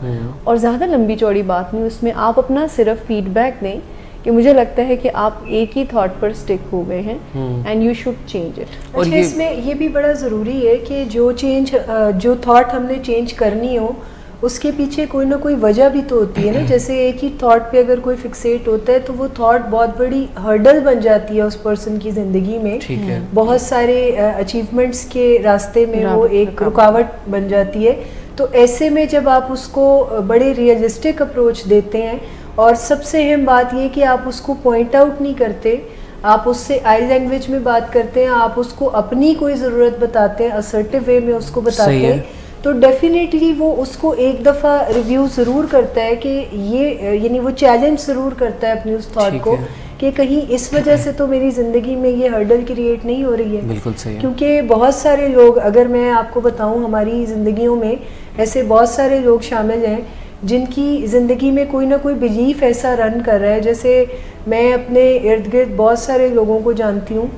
और ज़्यादा लंबी चौड़ी बात नहीं, उसमें आप अपना सिर्फ फीडबैक दें कि मुझे लगता है कि आप एक ही थॉट पर स्टिक हो गए हैं and you should change it. और इसमें ये भी बड़ा ज़रूरी है कि जो थॉट हमने चेंज करनी हो उसके पीछे कोई ना कोई वजह भी तो होती है ना। जैसे एक ही थॉट पे अगर कोई फिक्सेट होता है तो वो थॉट बहुत बड़ी हर्डल बन जाती है उस पर्सन की ज़िंदगी में। बहुत सारे अचीवमेंट्स के रास्ते में वो एक रुकावट बन जाती है। तो ऐसे में जब आप उसको बड़े रियलिस्टिक अप्रोच देते हैं, और सबसे अहम बात ये कि आप उसको पॉइंट आउट नहीं करते, आप उससे आई लैंग्वेज में बात करते हैं, आप उसको अपनी कोई ज़रूरत बताते हैं, असर्टिव वे में उसको बताते हैं, तो डेफिनेटली वो उसको एक दफ़ा रिव्यू ज़रूर करता है कि ये, यानी वो चैलेंज ज़रूर करता है अपनी उस थॉट को कि कहीं इस वजह से तो मेरी ज़िंदगी में ये हर्डल क्रिएट नहीं हो रही है। बिल्कुल सही है। क्योंकि बहुत सारे लोग, अगर मैं आपको बताऊं, हमारी ज़िंदगियों में ऐसे बहुत सारे लोग शामिल हैं जिनकी ज़िंदगी में कोई ना कोई बिलीफ ऐसा रन कर रहा है। जैसे मैं अपने इर्द गिर्द बहुत सारे लोगों को जानती हूँ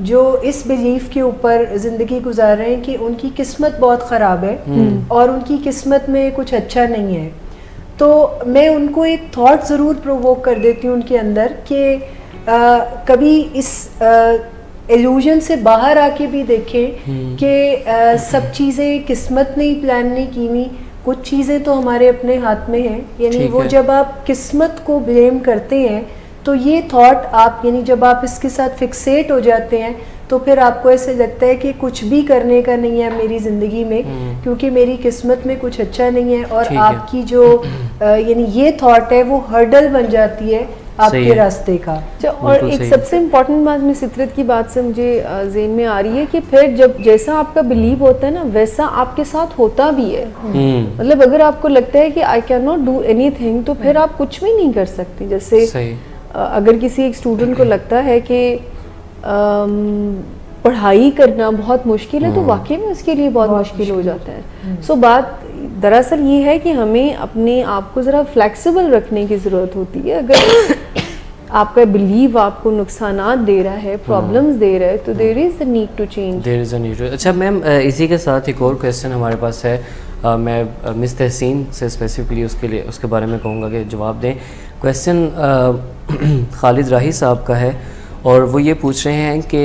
जो इस बिलीफ के ऊपर ज़िंदगी गुजार रहे हैं कि उनकी किस्मत बहुत ख़राब है और उनकी किस्मत में कुछ अच्छा नहीं है। तो मैं उनको एक थॉट ज़रूर प्रोवोक कर देती हूँ उनके अंदर कि कभी इस इल्यूजन से बाहर आके भी देखें कि सब चीज़ें किस्मत ने ही प्लान नहीं की हुई, कुछ चीज़ें तो हमारे अपने हाथ में हैं। यानी वो जब आप किस्मत को ब्लेम करते हैं तो ये थॉट आप, यानी जब आप इसके साथ फिक्सेट हो जाते हैं तो फिर आपको ऐसे लगता है कि कुछ भी करने का नहीं है मेरी ज़िंदगी में, क्योंकि मेरी किस्मत में कुछ अच्छा नहीं है। और आपकी जो यानी ये थॉट है वो हर्डल बन जाती है आपके रास्ते का। और एक सबसे इम्पोर्टेंट बात में सितरत की बात से मुझे ज़हन में आ रही है कि फिर जब जैसा आपका बिलीव होता है ना वैसा आपके साथ होता भी है। मतलब अगर आपको लगता है कि I can not do anything तो फिर आप कुछ भी नहीं कर सकते। जैसे अगर किसी एक स्टूडेंट को लगता है कि पढ़ाई करना बहुत मुश्किल है तो वाकई में उसके लिए बहुत मुश्किल हो जाता है। सो बात दरअसल ये है कि हमें अपने आप को ज़रा फ्लेक्सिबल रखने की ज़रूरत होती है। अगर आपका बिलीव आपको नुकसानात दे रहा है, प्रॉब्लम्स दे रहा है, तो there is the need to change. There is a need to. अच्छा मैम, इसी के साथ एक और क्वेश्चन हमारे पास है। मैं मिस तहसीन से स्पेसिफिकली उसके बारे में कहूँगा कि जवाब दें। क्वेश्चन खालिद राही साहब का है और वो ये पूछ रहे हैं कि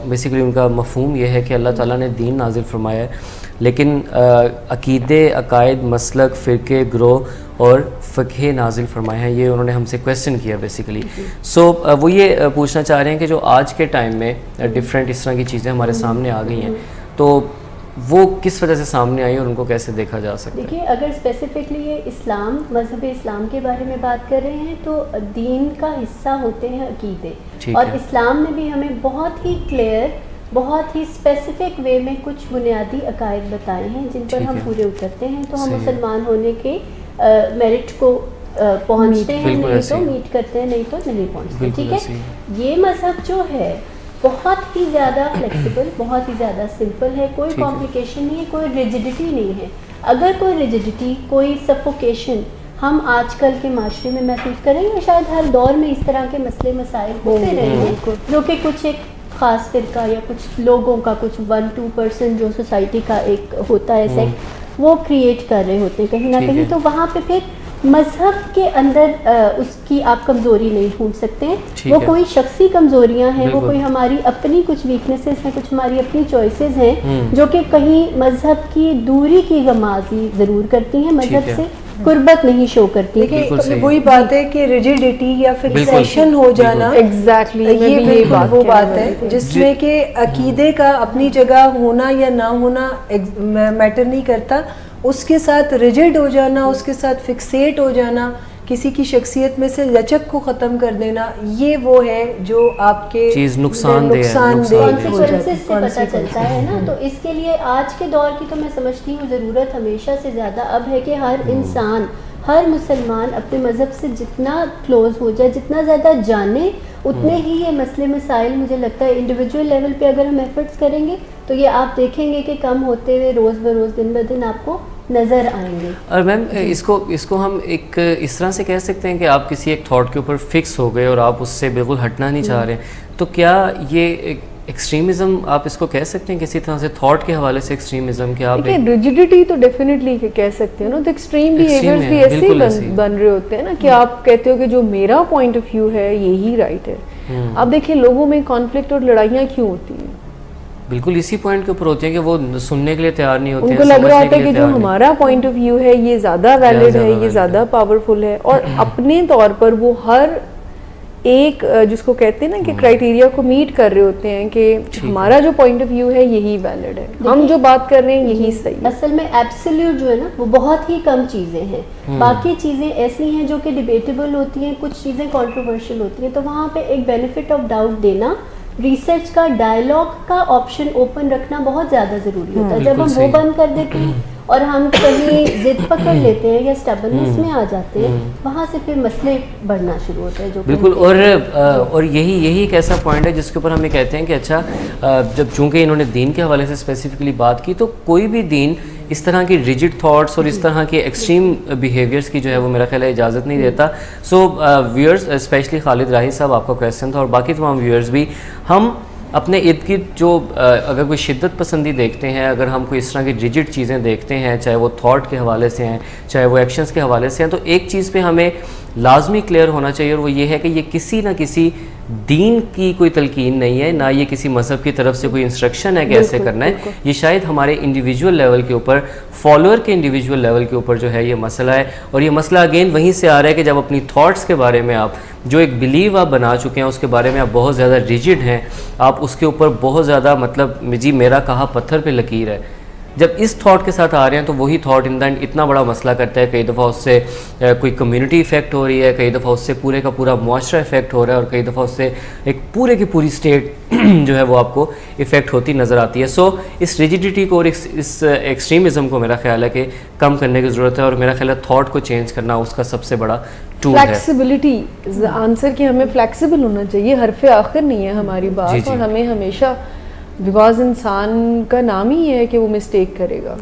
बेसिकली उनका मफ़हूम ये है कि अल्लाह ताला ने दीन नाजिल फरमाया है, लेकिन अक़ीदे, अकायद, मसलक, फ़िरके, ग्रोह और फ़िक़्ह नाजिल फरमाए हैं। ये उन्होंने हमसे क्वेश्चन किया बेसिकली। सो वो ये पूछना चाह रहे हैं कि जो आज के टाइम में डिफरेंट इस तरह की चीज़ें हमारे सामने आ गई हैं तो वो किस वजह से सामने आई और उनको कैसे देखा जा सकता है? देखिए, अगर स्पेसिफिकली ये इस्लाम, मज़हब इस्लाम के बारे में बात कर रहे हैं तो दीन का हिस्सा होते हैं अक़ीदे, और इस्लाम में भी हमें बहुत ही क्लियर, बहुत ही स्पेसिफिक वे में कुछ बुनियादी अकायद बताए हैं जिन पर हम पूरे उतरते हैं तो हम मुसलमान होने के मेरिट को पहुँचते हैं, नहीं तो मीट करते हैं, नहीं तो नहीं पहुँचते। ठीक है, ये मज़हब जो है बहुत ही ज़्यादा फ्लेक्सिबल, बहुत ही ज़्यादा सिंपल है, कोई कॉम्प्लिकेशन नहीं है, कोई रिजिडिटी नहीं है। अगर कोई रिजिडिटी, कोई सफोकेशन हम आजकल के माशरे में महसूस करेंगे, शायद हर दौर में इस तरह के मसले मसाइल होते रहे हैं जो कि कुछ एक ख़ास फ़िरका या कुछ लोगों का, कुछ 1-2% जो सोसाइटी का एक होता है सेक्ट, वो क्रिएट कर रहे होते हैं कहीं ना कहीं। तो वहाँ पे फिर मज़हब के अंदर उसकी आप कमज़ोरी नहीं ढूंढ सकते हैं। वो कोई शख्सी कमज़ोरियाँ हैं, वो कोई हमारी अपनी कुछ वीकनेसेस हैं, कुछ हमारी अपनी चॉइसेस हैं जो कि कहीं मज़हब की दूरी की गमाज़ी ज़रूर करती हैं, मज़हब से कुर्बत नहीं शो करती। देखिए वही बात है कि रिजिडिटी या फिक्सेशन हो जाना, एग्जैक्टली ये वो बात है जिसमें कि अकीदे का अपनी जगह होना या ना होना मैटर नहीं करता, उसके साथ रिजिड हो जाना, उसके साथ फिक्सेट हो जाना, किसी की शख्सियत में से लचक को ख़त्म कर देना, ये वो है जो आपके चीज़ नुकसान कॉन्सिक्वेंसेस से पता चलता है ना। तो इसके लिए आज के दौर की तो मैं समझती हूँ ज़रूरत हमेशा से ज़्यादा अब है कि हर इंसान, हर मुसलमान अपने मज़हब से जितना क्लोज़ हो जाए, जितना ज़्यादा जाने, उतने ही ये मसले मसाइल, मुझे लगता है इंडिविजुअल लेवल पे अगर हम एफर्ट्स करेंगे तो ये आप देखेंगे कि कम होते हुए रोज़ ब रोज़, दिन ब दिन आपको नज़र आएंगे। और मैम इसको हम एक इस तरह से कह सकते हैं कि आप किसी एक थॉट के ऊपर फिक्स हो गए और आप उससे बिल्कुल हटना नहीं चाह रहे, तो क्या ये एक्सट्रीमिज़म आप इसको कह सकते हैं किसी तरह से थॉट के हवाले से एक्सट्रीमिज़म? क्या आप रिजिडिटी तो डेफिनेटली कह सकते हैं ना, तो एक्सट्रीम बिहेवियर्स भी ऐसे ही बन रहे होते हैं ना कि आप कहते हो कि जो मेरा पॉइंट ऑफ व्यू है यही राइट है। आप देखिए लोगों में कॉन्फ्लिक्ट और लड़ाइयाँ क्यों होती हैं? बिल्कुल इसी पॉइंट के ऊपर होती है कि वो सुनने के लिए तैयार नहीं होते, उनको लग रहा होता है कि जो हमारा पॉइंट ऑफ व्यू है ये ज़्यादा वैलिड है, ये ज़्यादा पावरफुल है, और अपने तौर पर वो हर एक जिसको कहते हैं ना कि क्राइटेरिया को मीट कर रहे होते हैं कि हमारा जो पॉइंट ऑफ व्यू है यही वैलिड है, हम जो बात कर रहे हैं यही सही है। असल में एब्सोल्यूट जो है ना वो बहुत ही कम चीज़ें हैं, बाकी चीज़ें ऐसी हैं जो कि डिबेटेबल होती हैं, कुछ चीज़ें कंट्रोवर्शियल होती हैं, तो वहाँ पे एक बेनिफिट ऑफ डाउट देना, रिसर्च का, डायलॉग का ऑप्शन ओपन रखना बहुत ज़्यादा ज़रूरी होता है। जब हम वो बंद कर देते हैं और हम कहीं जिद पकड़ लेते हैं या स्टबर्ननेस में आ जाते हैं, वहाँ से फिर मसले बढ़ना शुरू होते हैं। जो बिल्कुल, और यही एक ऐसा पॉइंट है जिसके ऊपर हमें कहते हैं कि अच्छा, जब चूँकि इन्होंने दीन के हवाले से स्पेसिफिकली बात की, तो कोई भी दीन इस तरह की रिजिड थॉट्स और इस तरह के एक्सट्रीम बिहेवियर्स की जो है वो मेरा ख्याल है इजाज़त नहीं देता। सो व्यूअर्स, स्पेशली खालिद राही साहब आपका क्वेश्चन था और बाकी तमाम व्यूअर्स भी, हम अपने इर्द गिर्द जो अगर कोई शिद्दत पसंदी देखते हैं, अगर हम कोई इस तरह की रिजिड चीज़ें देखते हैं, चाहे वो थॉट के हवाले से हैं, चाहे वो एक्शंस के हवाले से हैं, तो एक चीज़ पे हमें लाजमी क्लियर होना चाहिए और वो ये है कि ये किसी न किसी दीन की कोई तलकीन नहीं है, ना ये किसी मज़हब की तरफ से कोई इंस्ट्रक्शन है कि ऐसे करना है। ये शायद हमारे इंडिविजुअल लेवल के ऊपर, फॉलोअर के इंडिविजुअल लेवल के ऊपर जो है ये मसला है। और ये मसला अगेन वहीं से आ रहा है कि जब अपनी थॉट्स के बारे में आप जो एक बिलीव आप बना चुके हैं उसके बारे में आप बहुत ज़्यादा रिजिड हैं, आप उसके ऊपर बहुत ज़्यादा मतलब जी मेरा कहा पत्थर पे लकीर है, जब इस थॉट के साथ आ रहे हैं तो वही थॉट इन द एंड इतना बड़ा मसला करता है। कई दफ़ा उससे कोई कम्युनिटी इफ़ेक्ट हो रही है, कई दफ़ा उससे पूरे का पूरा मुआशरा इफ़ेक्ट हो रहा है, और कई दफ़ा उससे एक पूरे की पूरी स्टेट जो है वो आपको इफ़ेक्ट होती नज़र आती है। सो इस रिजिडिटी को और इस एक्सट्रीमिज़म को मेरा ख्याल है कि कम करने की ज़रूरत है, और मेरा ख्याल है थॉट को चेंज करना उसका सबसे बड़ा टूल है। फ्लेक्सिबिलिटी इज़ द आंसर कि हमें फ्लेक्सिबल होना चाहिए, हरफ आखिर नहीं है हमारी बात, और हमें हमेशा बिकॉज इंसान का नाम ही है कि वो मिस्टेक करेगा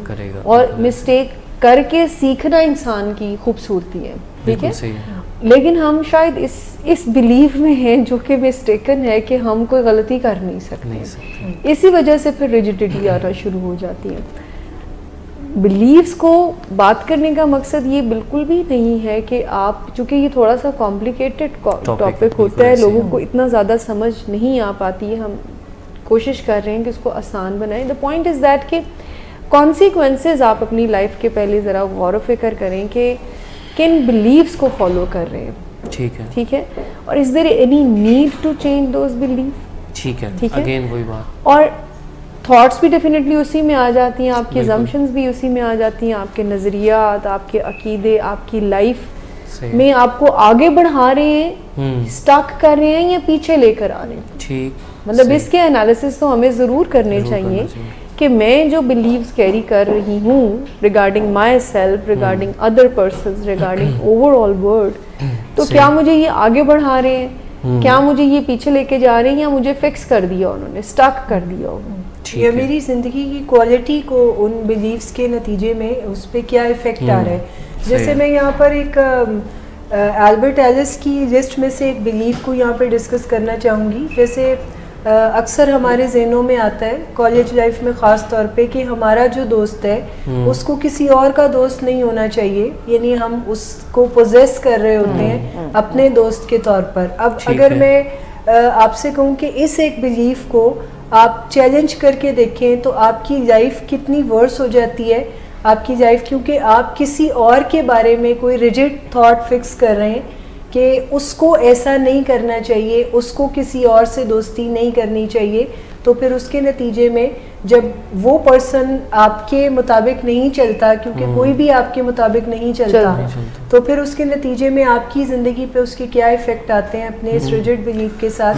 और मिस्टेक करके सीखना इंसान की खूबसूरती है, ठीक है। लेकिन हम शायद इस बिलीफ में हैं जो कि मिस्टेकन है कि हम कोई गलती कर नहीं सकते, इसी वजह से फिर रिजिडिटी आना शुरू हो जाती है। बिलीव्स को बात करने का मकसद ये बिल्कुल भी नहीं है कि आप, चूँकि ये थोड़ा सा कॉम्प्लिकेटेड टॉपिक होता है, लोगों को इतना ज़्यादा समझ नहीं आ पाती है, हम कोशिश कर रहे हैं कि उसको आसान बनाएं। द पॉइंट इज़ दैट कि कॉन्सिक्वेंसेस आप अपनी लाइफ के पहले ज़रा गौर फिक्र करें कि किन बिलीव्स को फॉलो कर रहे हैं, ठीक है, और is there any need to change those belief, ठीक है, अगेन वही बात। और थॉट्स भी डेफिनेटली उसी में आ जाती हैं, आपकी अजम्पशंस भी उसी में आ जाती हैं, आपके नज़रियात, आपके अकीदे, आपकी लाइफ में आपको आगे बढ़ा रहे हैं, स्टक कर रहे हैं या पीछे लेकर आ रहे हैं, ठीक। मतलब इसके एनालिसिस तो हमें ज़रूर करने चाहिए कि मैं जो बिलीव्स कैरी कर रही हूँ regarding my self, regarding other persons, regarding overall world, तो क्या मुझे ये आगे बढ़ा रहे हैं, क्या मुझे ये पीछे लेके जा रहे हैं, या मुझे फिक्स कर दिया उन्होंने, स्टक कर दिया उन्होंने, या मेरी ज़िंदगी की क्वालिटी को उन बिलीव्स के नतीजे में उस पर क्या इफ़ेक्ट आ रहा है। जैसे मैं यहाँ पर एक एल्बर्ट एलिस की लिस्ट में से एक बिलीव को यहाँ पर डिस्कस करना चाहूँगी। जैसे अक्सर हमारे जहनों में आता है कॉलेज लाइफ में ख़ास तौर पे कि हमारा जो दोस्त है उसको किसी और का दोस्त नहीं होना चाहिए, यानी हम उसको पोजेस कर रहे होते हैं अपने दोस्त के तौर पर। अब अगर मैं आपसे कहूँ कि इस एक बिलीफ को आप चैलेंज करके देखें तो आपकी लाइफ कितनी वर्स हो जाती है, आपकी लाइफ, क्योंकि आप किसी और के बारे में कोई रिजिड थॉट फिक्स कर रहे हैं कि उसको ऐसा नहीं करना चाहिए, उसको किसी और से दोस्ती नहीं करनी चाहिए, तो फिर उसके नतीजे में जब वो पर्सन आपके मुताबिक नहीं चलता, क्योंकि कोई भी आपके मुताबिक नहीं चलता, तो फिर उसके नतीजे में आपकी ज़िंदगी पे उसके क्या इफ़ेक्ट आते हैं अपने इस रिजिड बिलीफ के साथ।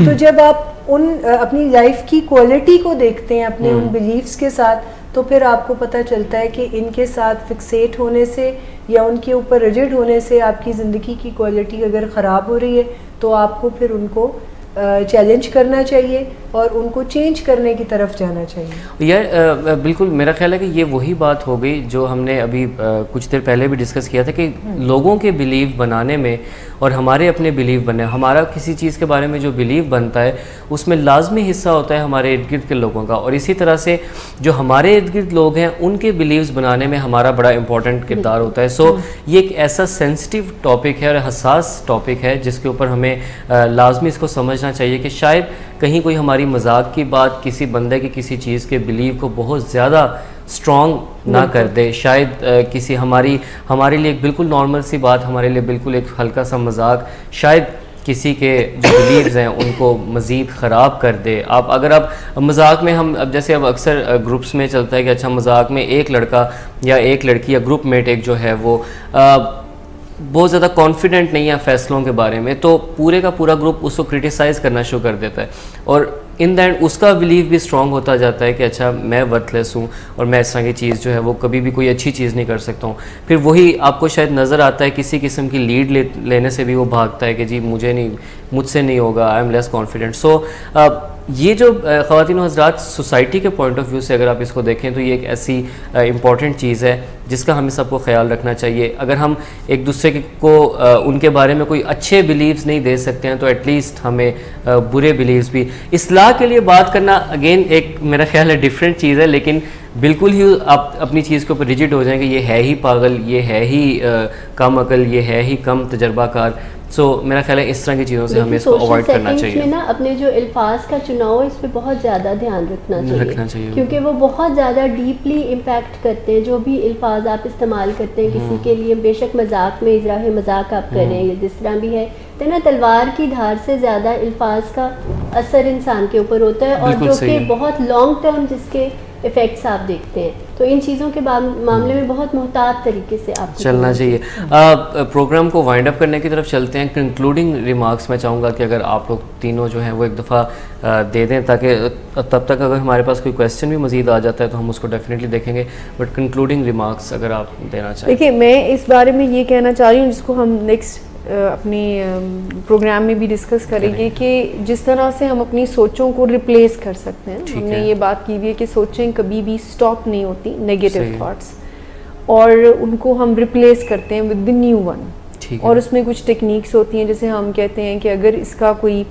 तो जब आप उन अपनी लाइफ की क्वालिटी को देखते हैं अपने उन बिलीव्स के साथ, तो फिर आपको पता चलता है कि इनके साथ फिक्सेट होने से या उनके ऊपर रिजिड होने से आपकी ज़िंदगी की क्वालिटी अगर ख़राब हो रही है तो आपको फिर उनको चैलेंज करना चाहिए और उनको चेंज करने की तरफ जाना चाहिए। यार बिल्कुल मेरा ख्याल है कि ये वही बात हो गई जो हमने अभी कुछ देर पहले भी डिस्कस किया था कि लोगों के बिलीव बनाने में और हमारे अपने बिलीव बनने, हमारा किसी चीज़ के बारे में जो बिलीव बनता है उसमें लाजमी हिस्सा होता है हमारे इर्द गिर्द के लोगों का, और इसी तरह से जो हमारे इर्द गिर्द लोग हैं उनके बिलीव्स बनाने में हमारा बड़ा इंपॉर्टेंट किरदार होता है। सो ये एक ऐसा सेंसिटिव टॉपिक है और हसास टॉपिक है जिसके ऊपर हमें लाजमी इसको समझना चाहिए कि शायद कहीं कोई हमारी मजाक की बात किसी बंदे की किसी चीज़ के बिलीव को बहुत ज़्यादा स्ट्रॉन्ग ना कर दे, शायद किसी हमारे लिए एक बिल्कुल नॉर्मल सी बात, हमारे लिए बिल्कुल एक हल्का सा मजाक शायद किसी के जो बिलीव्स हैं उनको मज़ीद ख़राब कर दे। अगर आप मजाक में हम अब जैसे अब अक्सर ग्रुप्स में चलता है कि अच्छा मजाक में एक लड़का या एक लड़की या ग्रुप मेट एक जो है वो बहुत ज़्यादा कॉन्फिडेंट नहीं है फैसलों के बारे में, तो पूरे का पूरा ग्रुप उसको क्रिटिसाइज़ करना शुरू कर देता है और इन द एंड उसका बिलीव भी स्ट्रॉन्ग होता जाता है कि अच्छा मैं वर्थलेस हूँ और मैं इस तरह की चीज़ जो है वो कभी भी कोई अच्छी चीज़ नहीं कर सकता हूँ। फिर वही आपको शायद नज़र आता है किसी किस्म की लीड लेने से भी वो भागता है कि जी मुझसे नहीं होगा, आई एम लेस कॉन्फिडेंट। सो ये जो ख़वातीन और हज़रात सोसाइटी के पॉइंट ऑफ व्यू से अगर आप इसको देखें तो ये एक ऐसी इम्पॉर्टेंट चीज़ है जिसका हमें सबको ख्याल रखना चाहिए। अगर हम एक दूसरे को उनके बारे में कोई अच्छे बिलीव्स नहीं दे सकते हैं तो एटलीस्ट हमें बुरे बिलीव्स भी। इस्लाह के लिए बात करना अगेन एक मेरा ख्याल है डिफरेंट चीज़ है, लेकिन बिल्कुल ही आप अपनी चीज़ के ऊपर रिजिड हो जाएंगे, ये है ही पागल, ये है ही कम अकल, ये है ही कम तजर्बाकार। सो मेरा ख्याल है इस तरह की चीज़ों से हमें इसको अवॉइड करना चाहिए। में ना अपने जो अल्फाज का चुनाव है इस पर बहुत ज़्यादा ध्यान रखना चाहिए क्योंकि वो बहुत ज़्यादा डीपली इम्पैक्ट करते हैं। जो भी अल्फाज आप इस्तेमाल करते हैं किसी के लिए, बेशक मजाक में इजराह मजाक आप करें या जिस तरह भी है, तो ना तलवार की धार से ज़्यादा अल्फाज का असर इंसान के ऊपर होता है और जो कि बहुत लॉन्ग टर्म जिसके इफ़ेक्ट्स आप देखते हैं। तो इन चीज़ों के मामले में बहुत मुहतात तरीके से आपको चलना चाहिए। प्रोग्राम को वाइंड अप करने की तरफ चलते हैं। कंक्लूडिंग रिमार्क्स मैं चाहूँगा कि अगर आप लोग तीनों जो हैं वो एक दफ़ा दे दें, ताकि तब तक अगर हमारे पास कोई क्वेश्चन भी मज़ीद आ जाता है तो हम उसको डेफिनेटली देखेंगे, बट कंक्लूडिंग रिमार्क्स अगर आप देना चाहें। देखिए, मैं इस बारे में ये कहना चाह रही हूँ जिसको हम नेक्स्ट अपनी प्रोग्राम में भी डिस्कस करेंगे कि जिस तरह से हम अपनी सोचों को रिप्लेस कर सकते हैं। हमने ये बात की हुई है कि सोचें कभी भी स्टॉप नहीं होती, नेगेटिव थॉट्स, और उनको हम रिप्लेस करते हैं विद द न्यू वन। और उसमें कुछ टेक्निक्स होती हैं, जैसे हम कहते हैं कि अगर इसका कोई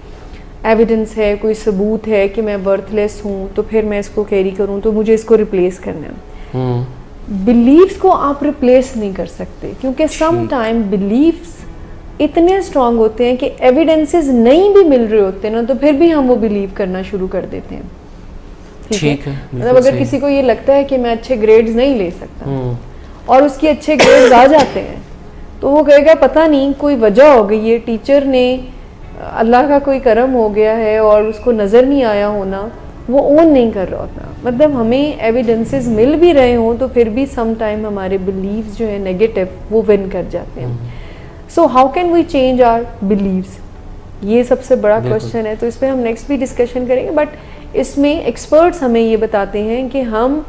एविडेंस है, कोई सबूत है कि मैं वर्थलेस हूँ, तो फिर मैं इसको कैरी करूँ, तो मुझे इसको रिप्लेस करना है। बिलीव्स को आप रिप्लेस नहीं कर सकते क्योंकि सम टाइम बिलीव्स इतने स्ट्रांग होते हैं कि एविडेंसेस नहीं भी मिल रहे होते हैं ना, तो फिर भी हम वो बिलीव करना शुरू कर देते हैं। ठीक है, मतलब अगर किसी को ये लगता है कि मैं अच्छे ग्रेड्स नहीं ले सकता और उसके अच्छे ग्रेड्स आ जाते हैं, तो वो कहेगा पता नहीं कोई वजह हो गई है, टीचर ने, अल्लाह का कोई करम हो गया है और उसको नज़र नहीं आया होना, वो ओन नहीं कर रहा होता। मतलब हमें एविडेंसेस मिल भी रहे हों तो फिर भी सम टाइम हमारे बिलीव्स जो है नेगेटिव वो विन कर जाते हैं। So how can we change our beliefs, ये सबसे बड़ा क्वेश्चन है। तो इस पर हम नेक्स्ट भी डिस्कशन करेंगे, बट इसमें एक्सपर्ट्स हमें ये बताते हैं कि हम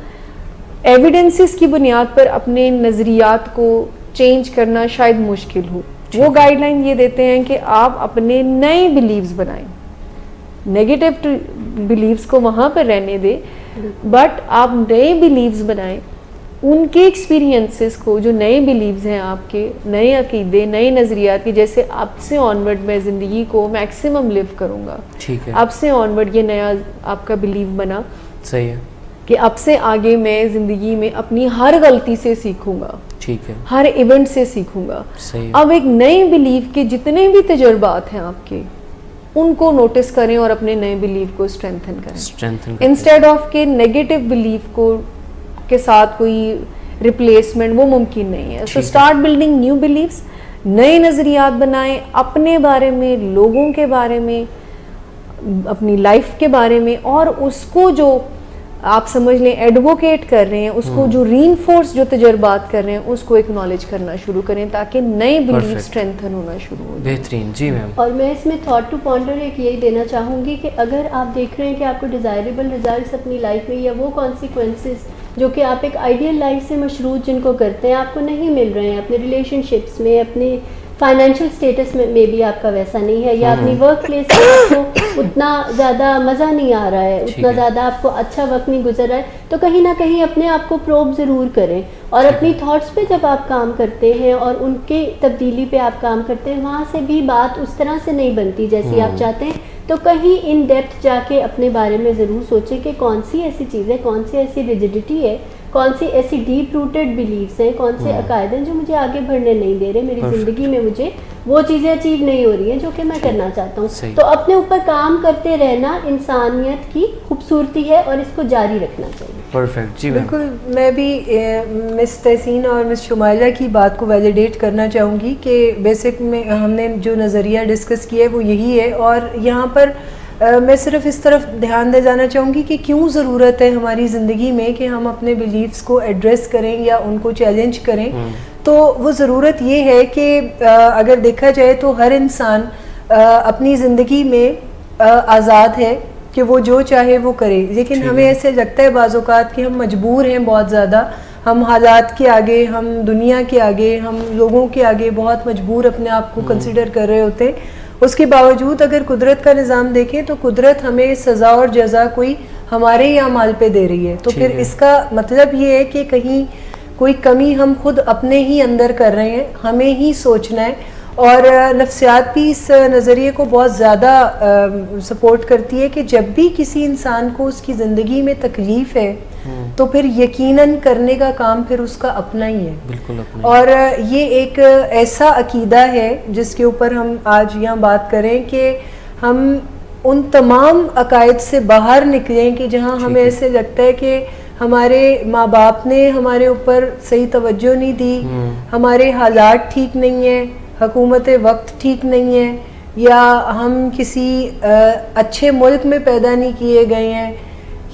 एविडेंसेस की बुनियाद पर अपने नज़रियात को चेंज करना शायद मुश्किल हो। वो गाइडलाइन ये देते हैं कि आप अपने नए बिलीव्स बनाएं, नेगेटिव बिलीव्स को वहाँ पर रहने दें, बट आप नए बिलीव्स बनाएं, उनके एक्सपीरियंसेस को, जो नए बिलीव्स हैं आपके, नए अकीदे, नए नज़रियात की, जैसे अब से ऑनवर्ड मैं ज़िंदगी को मैक्सिमम लिव करूँगा, ठीक है, अब से ऑनवर्ड ये नया आपका बिलीव बना, सही है, कि अब से आगे मैं ज़िंदगी में अपनी हर गलती से सीखूंगा, ठीक है, हर इवेंट से सीखूंगा। सही है। अब एक नए बिलीव के जितने भी तजुर्बात हैं आपके, उनको नोटिस करें और अपने नए बिलीव को स्ट्रेंथन करें, इंस्टेड ऑफ के नेगेटिव बिलीव को के साथ कोई रिप्लेसमेंट वो मुमकिन नहीं है। So start building new beliefs, नए नज़रियात बनाएं अपने बारे में, लोगों के बारे में, अपनी लाइफ के बारे में, और उसको जो आप समझ लें एडवोकेट कर रहे हैं, उसको जो रीइंफोर्स जो तजर्बात कर रहे हैं उसको एक्नॉलेज करना शुरू करें ताकि नए बिलीव स्ट्रेंथन होना शुरू हो। बेहतरीन, जी मैम। और मैं इसमें थॉट टू पॉन्डर एक यही देना चाहूँगी कि अगर आप देख रहे हैं कि आपको डिज़ायरेबल रिजल्ट्स अपनी लाइफ में या वो कॉन्सिक्वेंसेस जो कि आप एक आइडियल लाइफ से मशरूत जिनको करते हैं आपको नहीं मिल रहे हैं, अपने रिलेशनशिप्स में, अपने फाइनेंशियल स्टेटस में भी आपका वैसा नहीं है, या अपनी वर्क प्लेस में आपको उतना ज़्यादा मज़ा नहीं आ रहा है, उतना ज़्यादा आपको अच्छा वक्त नहीं गुजर रहा है, तो कहीं ना कहीं अपने आप को प्रोब ज़रूर करें और अपनी थॉट्स पे जब आप काम करते हैं और उनके तब्दीली पे आप काम करते हैं, वहाँ से भी बात उस तरह से नहीं बनती जैसी आप चाहते हैं, तो कहीं इन डेप्थ जाके अपने बारे में ज़रूर सोचें कि कौन सी ऐसी चीज़ें, कौन सी ऐसी रिजिडिटी है, कौन सी ऐसी डीप रूटेड बिलीव्स हैं, कौन से अकायद हैं जो मुझे आगे बढ़ने नहीं दे रहे, मेरी ज़िंदगी में मुझे वो चीज़ें अचीव नहीं हो रही हैं जो कि मैं करना चाहता हूँ। तो अपने ऊपर काम करते रहना इंसानियत की खूबसूरती है और इसको जारी रखना चाहिए। परफेक्ट, जी बिल्कुल। मैं भी मिस तहसीन और मिस शुमाइला की बात को वैलिडेट करना चाहूँगी कि बेसिक में हमने जो नज़रिया डिस्कस किया है वो यही है, और यहाँ पर मैं सिर्फ इस तरफ ध्यान दे जाना चाहूँगी कि क्यों ज़रूरत है हमारी ज़िंदगी में कि हम अपने बिलीव्स को एड्रेस करें या उनको चैलेंज करें। तो वो ज़रूरत ये है कि अगर देखा जाए तो हर इंसान अपनी ज़िंदगी में आज़ाद है कि वो जो चाहे वो करे, लेकिन हमें ऐसे लगता है बाज़ औक़ात कि हम मजबूर हैं बहुत ज़्यादा, हम हालात के आगे, हम दुनिया के आगे, हम लोगों के आगे बहुत मजबूर अपने आप को कंसिडर कर रहे होते हैं। उसके बावजूद अगर कुदरत का निज़ाम देखें तो कुदरत हमें सज़ा और जज़ा कोई हमारे ही अमाल पे दे रही है, तो फिर इसका मतलब ये है कि कहीं कोई कमी हम खुद अपने ही अंदर कर रहे हैं, हमें ही सोचना है। और नफ्सियात भी इस नज़रिए को बहुत ज़्यादा सपोर्ट करती है कि जब भी किसी इंसान को उसकी ज़िंदगी में तकलीफ़ है तो फिर यकीनन करने का काम फिर उसका अपना ही है, बिल्कुल अपना। और ये एक ऐसा अकीदा है जिसके ऊपर हम आज यहाँ बात करें कि हम उन तमाम अकायद से बाहर निकलें कि जहाँ हमें ऐसे लगता है कि हमारे माँ बाप ने हमारे ऊपर सही तवज्जो नहीं दी, हमारे हालात ठीक नहीं है, हुकूमत वक्त ठीक नहीं है, या हम किसी अच्छे मुल्क में पैदा नहीं किए गए हैं,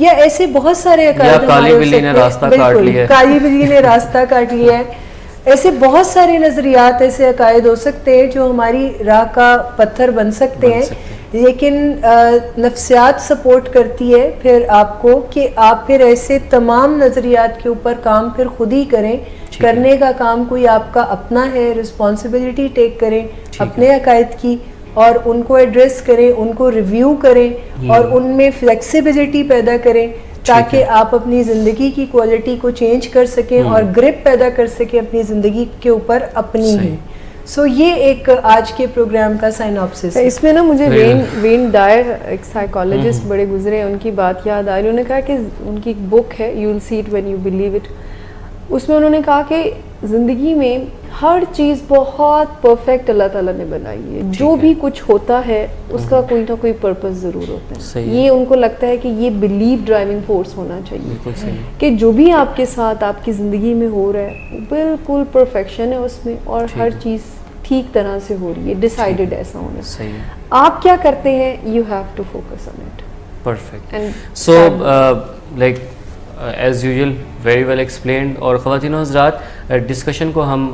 या ऐसे बहुत सारे अकायद काली बिल्ली ने रास्ता काट लिया है, काली बिल्ली ने रास्ता काट लिया है, ऐसे बहुत सारे नज़रियात, ऐसे अकायद हो सकते हैं जो हमारी राह का पत्थर बन सकते हैं। लेकिन नफ्सियात सपोर्ट करती है फिर आपको कि आप फिर ऐसे तमाम नज़रियात के ऊपर काम फिर खुद ही करें, करने का काम कोई आपका अपना है, रिस्पॉन्सिबिलिटी टेक करें अपने अकायद की और उनको एड्रेस करें, उनको रिव्यू करें और उनमें फ्लेक्सिबिलिटी पैदा करें ताकि आप अपनी ज़िंदगी की क्वालिटी को चेंज कर सकें और ग्रिप पैदा कर सकें अपनी ज़िंदगी के ऊपर अपनी ही। सो ये एक आज के प्रोग्राम का साइनॉप्सिस है। इसमें ना मुझे वेन डायर, एक साइकोलॉजिस्ट बड़े गुजरे हैं, उनकी बात याद आ रही। उन्होंने कहा कि उनकी एक बुक है you will see it when you believe it, उसमें उन्होंने कहा कि ज़िंदगी में हर चीज़ बहुत परफेक्ट अल्लाह ताला ने बनाई है, जो भी कुछ होता है उसका कोई ना कोई पर्पस ज़रूर होता है। ये उनको लगता है कि ये बिलीव ड्राइविंग फोर्स होना चाहिए कि जो भी आपके साथ आपकी ज़िंदगी में हो रहा है बिल्कुल परफेक्शन है उसमें और हर चीज़ ठीक तरह से हो रही है, डिसाइडेड ऐसा होना चाहिए। आप क्या करते हैं, you have to focus on it. Perfect. So like as usual very well explained. और ख़वातीन और हज़रात, डिस्कशन को हम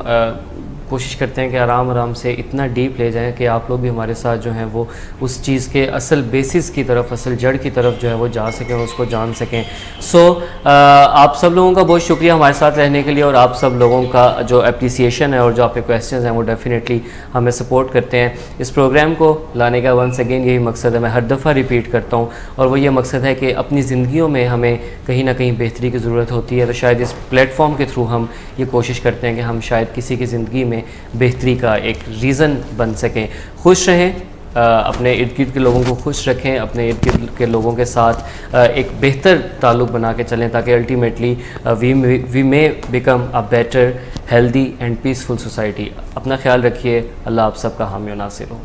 कोशिश करते हैं कि आराम आराम से इतना डीप ले जाएं कि आप लोग भी हमारे साथ जो हैं वो उस चीज़ के असल बेसिस की तरफ, असल जड़ की तरफ जो है वो जा सकें और उसको जान सकें। सो आप सब लोगों का बहुत शुक्रिया हमारे साथ रहने के लिए, और आप सब लोगों का जो अप्रिसिएशन है और जो आपके क्वेश्चंस हैं वो डेफिनेटली हमें सपोर्ट करते हैं। इस प्रोग्राम को लाने का वंस अगेन यही मकसद है, मैं हर दफ़ा रिपीट करता हूँ, और वो ये मकसद है कि अपनी ज़िंदगियों में हमें कहीं ना कहीं बेहतरी की ज़रूरत होती है। तो शायद इस प्लेटफॉर्म के थ्रू हम ये कोशिश करते हैं कि हम शायद किसी की ज़िंदगी में बेहतरी का एक रीज़न बन सकें। खुश रहें, अपने इर्द गिर्द के लोगों को खुश रखें, अपने इर्द गिर्द के लोगों के साथ एक बेहतर ताल्लुक़ बना के चलें ताकि ultimately we may become a better, healthy and peaceful society. अपना ख्याल रखिए। अल्लाह आप सबका हामी और नासिर हो।